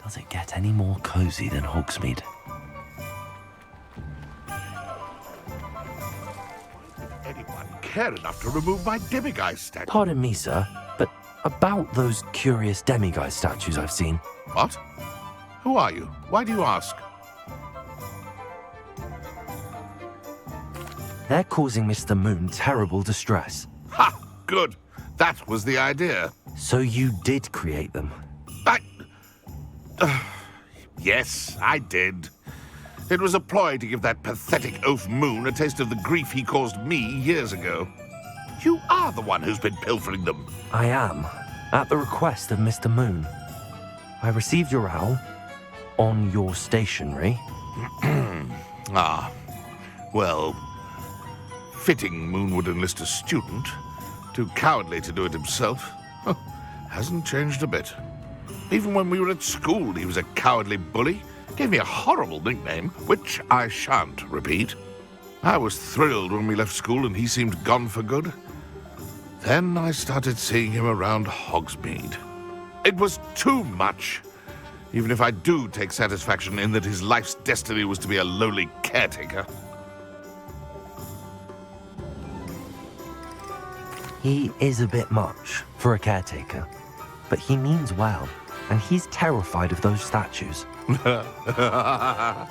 Does it get any more cozy than Hogsmeade? Anyone care enough to remove my demiguise statue? Pardon me, sir, but about those curious demiguise statues I've seen. What? Who are you? Why do you ask? They're causing Mr. Moon terrible distress. Ha! Good. That was the idea. So you did create them? Yes, I did. It was a ploy to give that pathetic oaf Moon a taste of the grief he caused me years ago. You are the one who's been pilfering them. I am, at the request of Mr. Moon. I received your owl on your stationery. Ah, well, fitting Moon would enlist a student. Too cowardly to do it himself. Hasn't changed a bit. Even when we were at school, he was a cowardly bully. Gave me a horrible nickname, which I shan't repeat. I was thrilled when we left school and he seemed gone for good. Then I started seeing him around Hogsmeade. It was too much. Even if I do take satisfaction in that his life's destiny was to be a lowly caretaker. He is a bit much for a caretaker, but he means well, and he's terrified of those statues. I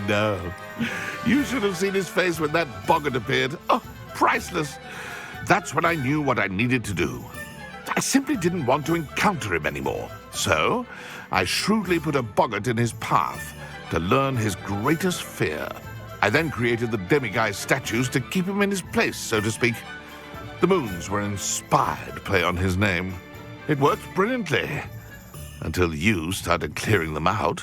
know. You should have seen his face when that boggart appeared. Oh, priceless. That's when I knew what I needed to do. I simply didn't want to encounter him anymore. So, I shrewdly put a boggart in his path to learn his greatest fear. I then created the demiguise statues to keep him in his place, so to speak. The moons were an inspired play on his name. It worked brilliantly. Until you started clearing them out.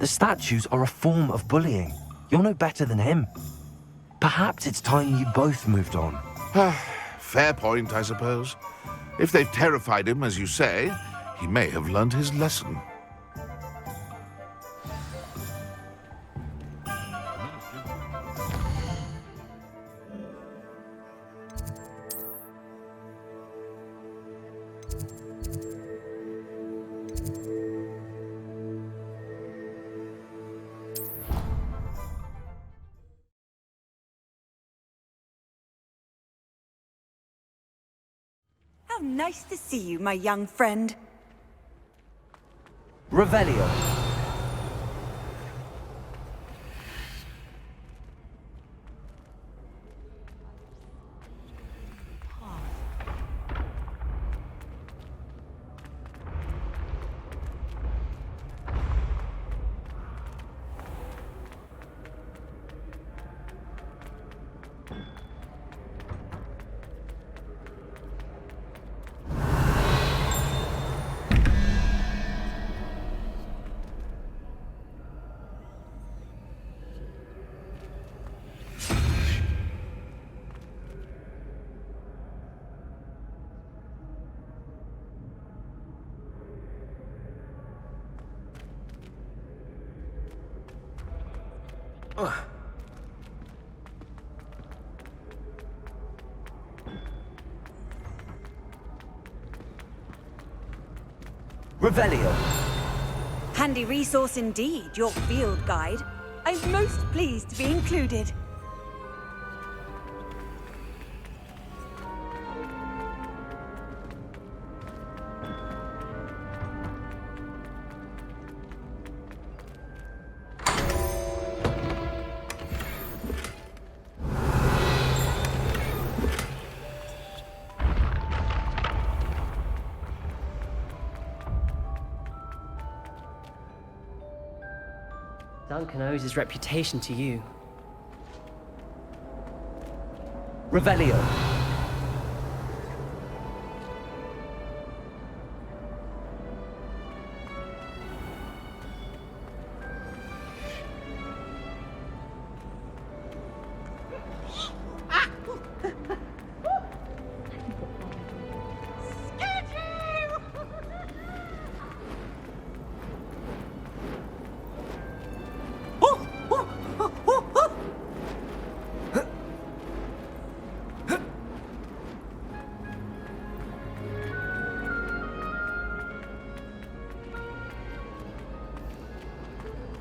The statues are a form of bullying. You're no better than him. Perhaps it's time you both moved on. Fair point, I suppose. If they've terrified him, as you say, he may have learned his lesson. How nice to see you, my young friend. Revelio. Revelio. Handy resource indeed, your field guide. I'm most pleased to be included. Duncan owes his reputation to you. Revelio.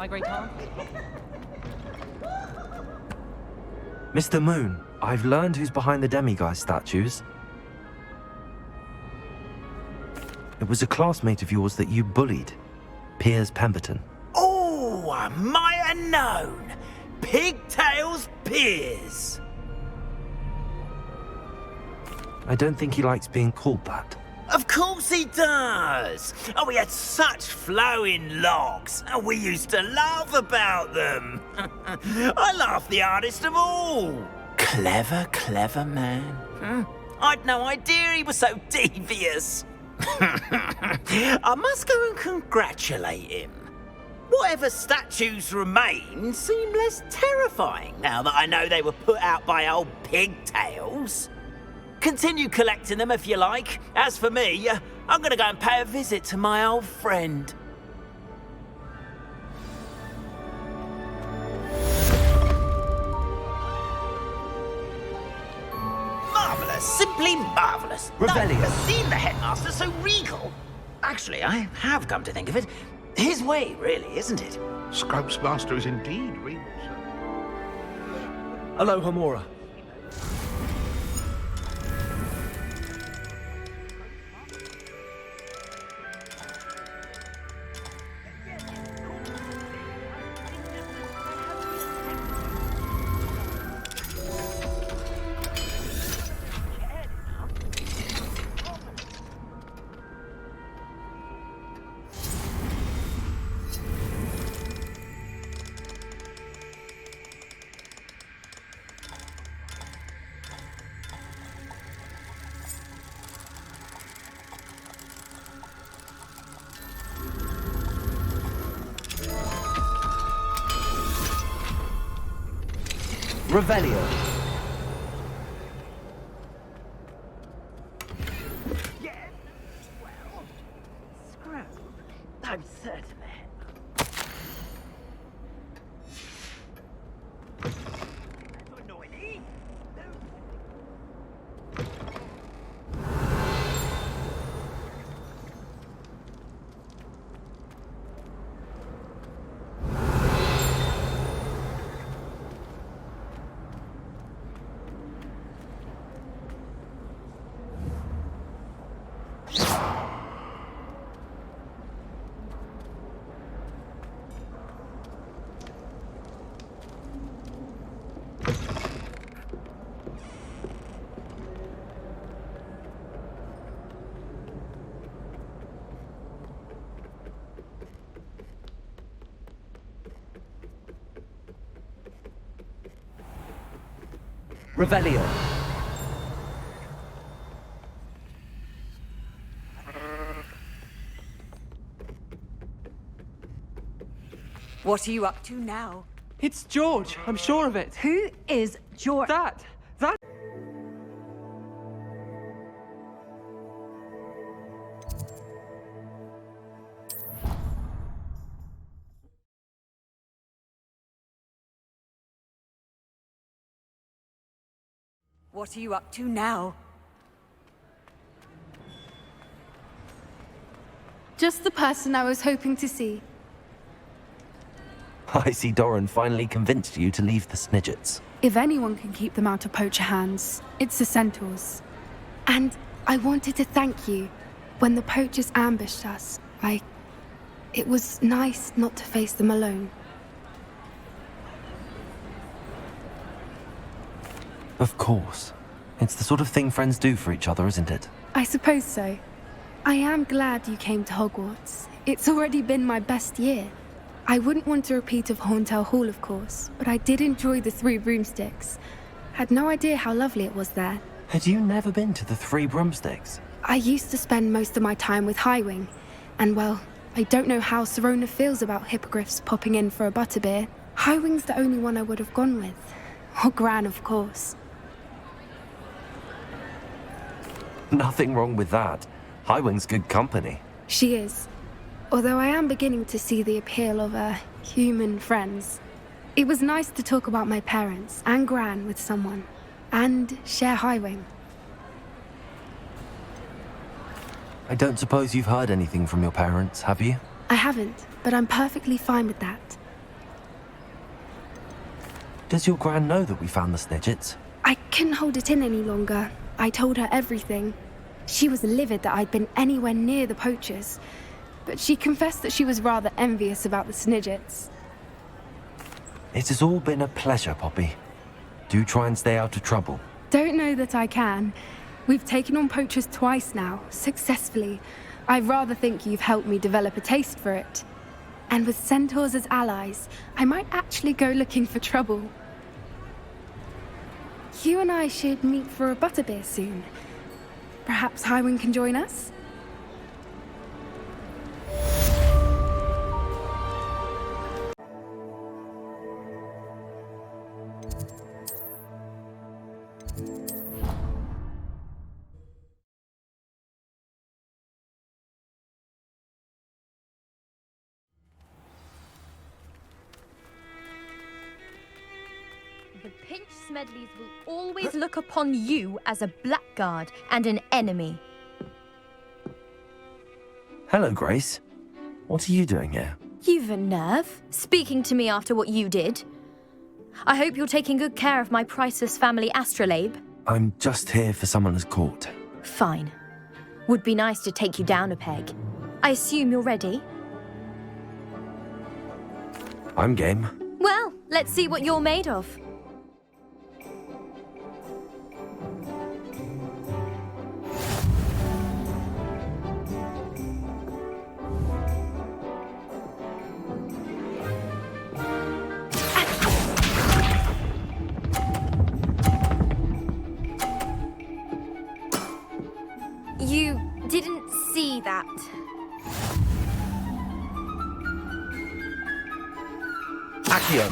My great aunt. Mr. Moon, I've learned who's behind the demiguise statues. It was a classmate of yours that you bullied, Piers Pemberton. Oh, I might have known. Pigtails Piers. I don't think he likes being called that. Of course he does. Oh, he had such flowing locks, and we used to laugh about them. I laughed the hardest of all. Clever, clever man. I'd no idea he was so devious. I must go and congratulate him. Whatever statues remain seem less terrifying now that I know they were put out by old pigtails. Continue collecting them if you like. As for me, I'm gonna go and pay a visit to my old friend. Marvellous, simply marvellous. Revelio. Never seen the headmaster so regal. Actually, I have come to think of it. His way, really, isn't it? Scrub's master is indeed regal, sir. Hello, Homura. Revelio. I'm certain of it. Revelio. What are you up to now? It's George, I'm sure of it. Who is George? That. What are you up to now? Just the person I was hoping to see. I see Doran finally convinced you to leave the Snidgets. If anyone can keep them out of poacher hands, it's the centaurs. And I wanted to thank you. When the poachers ambushed us, it was nice not to face them alone. Of course. It's the sort of thing friends do for each other, isn't it? I suppose so. I am glad you came to Hogwarts. It's already been my best year. I wouldn't want a repeat of Horntail Hall, of course, but I did enjoy the Three Broomsticks. Had no idea how lovely it was there. Had you never been to the Three Broomsticks? I used to spend most of my time with Highwing, and well, I don't know how Serona feels about hippogriffs popping in for a butterbeer. Highwing's the only one I would have gone with. Or Gran, of course. Nothing wrong with that. Highwing's good company. She is. Although I am beginning to see the appeal of human friends. It was nice to talk about my parents and Gran with someone, and share Highwing. I don't suppose you've heard anything from your parents, have you? I haven't, but I'm perfectly fine with that. Does your gran know that we found the Snidgets? I couldn't hold it in any longer. I told her everything. She was livid that I'd been anywhere near the poachers, but she confessed that she was rather envious about the Snidgets. It has all been a pleasure, Poppy. Do try and stay out of trouble. Don't know that I can. We've taken on poachers twice now, successfully. I rather think you've helped me develop a taste for it. And with centaurs as allies, I might actually go looking for trouble. You and I should meet for a butterbeer soon. Perhaps Highwind can join us? The Pinch Smedleys will always look upon you as a blackguard and an enemy. Hello, Grace. What are you doing here? You've a nerve, speaking to me after what you did. I hope you're taking good care of my priceless family astrolabe. I'm just here for Summoner's Court. Fine. Would be nice to take you down a peg. I assume you're ready? I'm game. Well, let's see what you're made of. You didn't see that. Accio.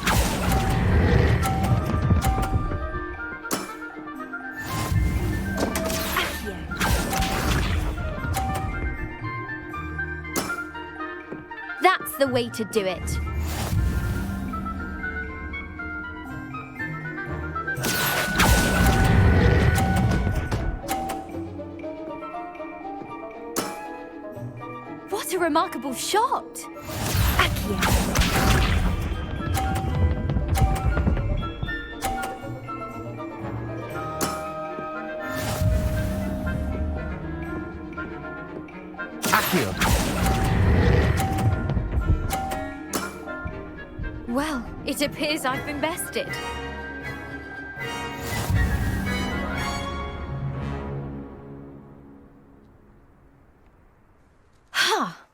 That's the way to do it. What a remarkable shot! Accio. Well, it appears I've been bested.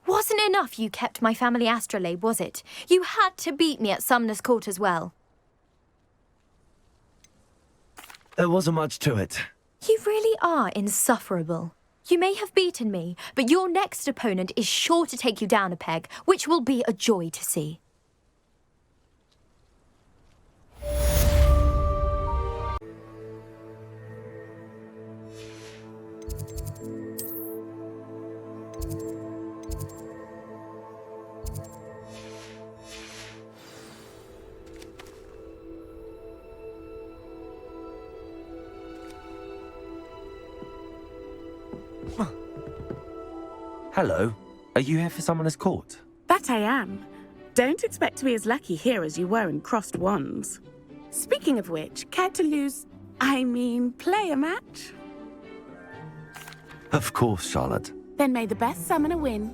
Wasn't enough you kept my family astrolabe, was it? You had to beat me at Summoner's Court as well. There wasn't much to it. You really are insufferable. You may have beaten me, but your next opponent is sure to take you down a peg, which will be a joy to see. Hello. Are you here for Summoner's Court? That I am. Don't expect to be as lucky here as you were in Crossed Wands. Speaking of which, care to play a match? Of course, Charlotte. Then may the best summoner win.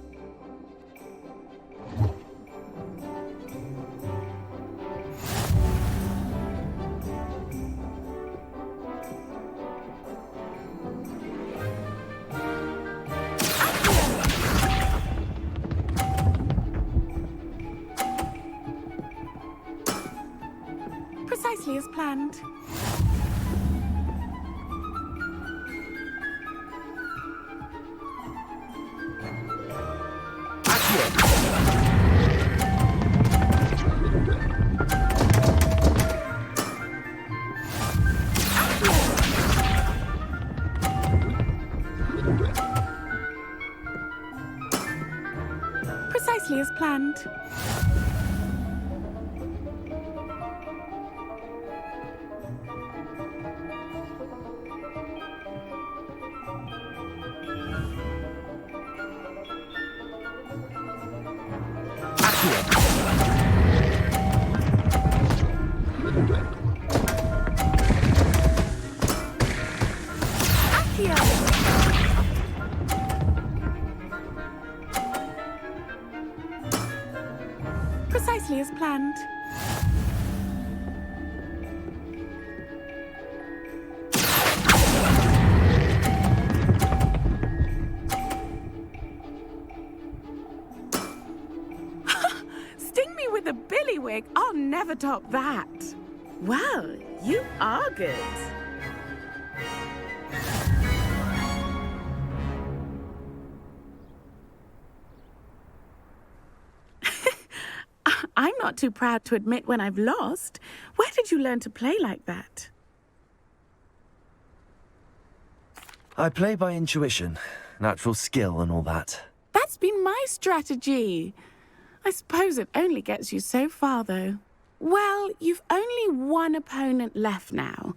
Precisely as planned. Precisely as planned. Precisely as planned. Sting me with a billywig. I'll never top that. Well, you are good. I'm not too proud to admit when I've lost. Where did you learn to play like that? I play by intuition, natural skill and all that. That's been my strategy. I suppose it only gets you so far, though. Well, you've only one opponent left now.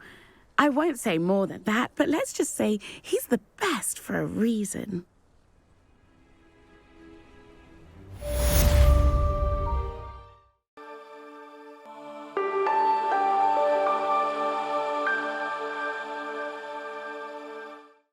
I won't say more than that, but let's just say he's the best for a reason.